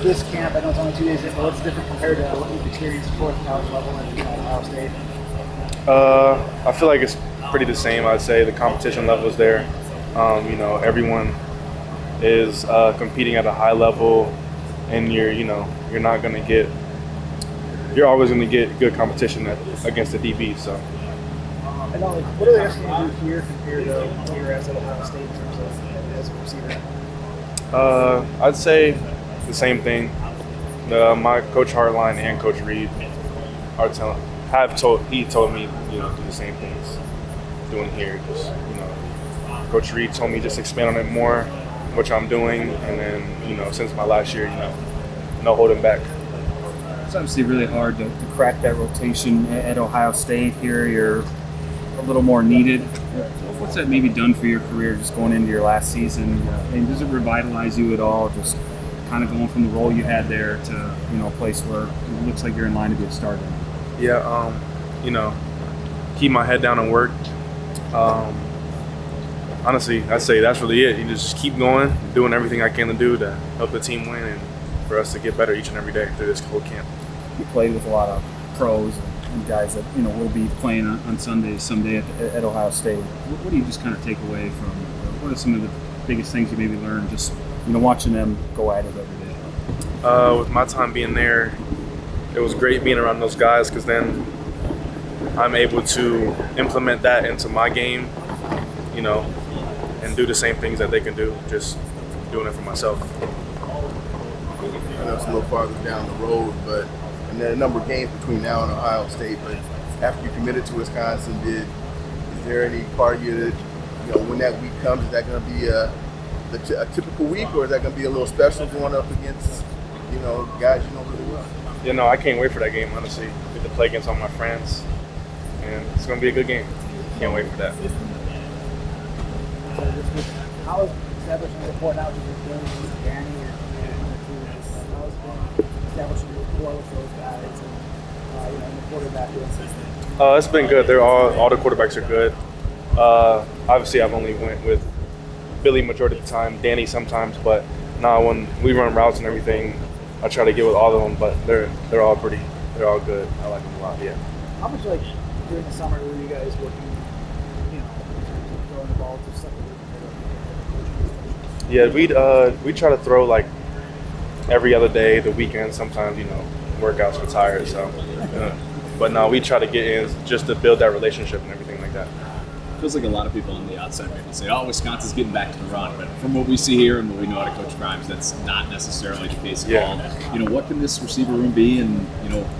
this camp, I know it's only 2 days in, but what's different compared to what you've experienced before at the college level and Ohio State? I feel like it's pretty the same. I'd say the competition level is there. Everyone is competing at a high level, and you're not going to get. You're always going to get good competition against the DB. So. I know, what are they asking you to do here compared to where you're at Ohio State in terms of as a receiver? I'd say the same thing. My coach Hartline and Coach Reed he told me do the same things doing here. Just Coach Reed told me just expand on it more, which I'm doing, and then since my last year, no holding back. It's obviously really hard to crack that rotation at Ohio State here. You're a little more needed. What's that maybe done for your career just going into your last season? And does it revitalize you at all, just kind of going from the role you had there to a place where it looks like you're in line to be a starter? Yeah, keep my head down and work. Honestly, I'd say that's really it. You just keep going, doing everything I can to do to help the team win and for us to get better each and every day through this whole camp. You played with a lot of pros and guys that will be playing on Sundays someday at Ohio State. What do you just kind of take away from? What are some of the biggest things you maybe learned just watching them go at it every day? With my time being there, it was great being around those guys because then I'm able to implement that into my game, and do the same things that they can do, just doing it for myself. I know it's a little farther down the road, and there are a number of games between now and Ohio State, but after you committed to Wisconsin, is there any part of you that, when that week comes, is that going to be a typical week, or is that going to be a little special going up against, guys you know really well? I can't wait for that game, honestly. Get to play against all my friends, and it's going to be a good game. Can't wait for that. How is establishing a rapport now with Danny and how has it been establishing a rapport with those guys and the quarterback system? It's been good. They're all the quarterbacks are good. Obviously, I've only went with Billy majority of the time, Danny sometimes, but now when we run routes and everything, I try to get with all of them. But they're all good. I like them a lot. Yeah. How much during the summer were you guys working? Throwing the ball to stuff. Yeah, we try to throw every other day, the weekend. Sometimes workouts are tired, so. But no, we try to get in just to build that relationship and everything like that. Feels like a lot of people on the outside maybe say, "Oh, Wisconsin's getting back to the run," but from what we see here and what we know out of Coach Grimes, that's not necessarily the case at all. What can this receiver room be, and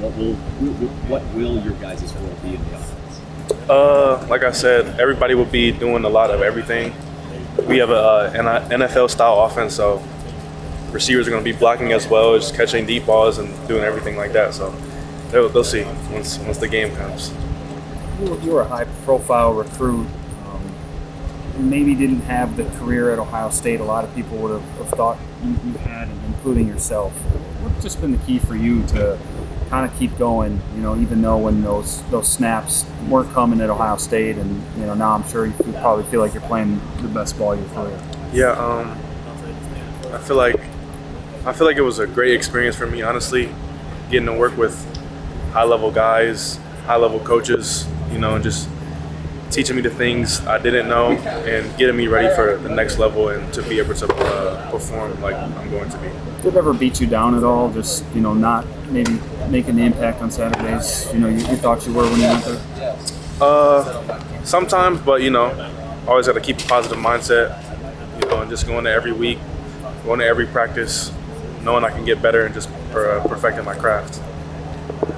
what will your guys' role be in the offense? Like I said, everybody will be doing a lot of everything. We have an NFL-style offense, so receivers are going to be blocking as well as catching deep balls and doing everything like that. So they'll see once the game comes. You were a high-profile recruit. Maybe didn't have the career at Ohio State a lot of people would have thought you had, including yourself. What's just been the key for you to kind of keep going, even though when those snaps weren't coming at Ohio State, and now I'm sure you probably feel like you're playing the best ball of your career. Yeah, I feel like it was a great experience for me, honestly, getting to work with high-level guys, high-level coaches, and just teaching me the things I didn't know and getting me ready for the next level and to be able to perform like I'm going to be. Did it ever beat you down at all, just, not maybe making the impact on Saturdays, you thought you were when you went there? Sometimes, but, always got to keep a positive mindset, and just going to every week, going to every practice, knowing I can get better and just perfecting my craft.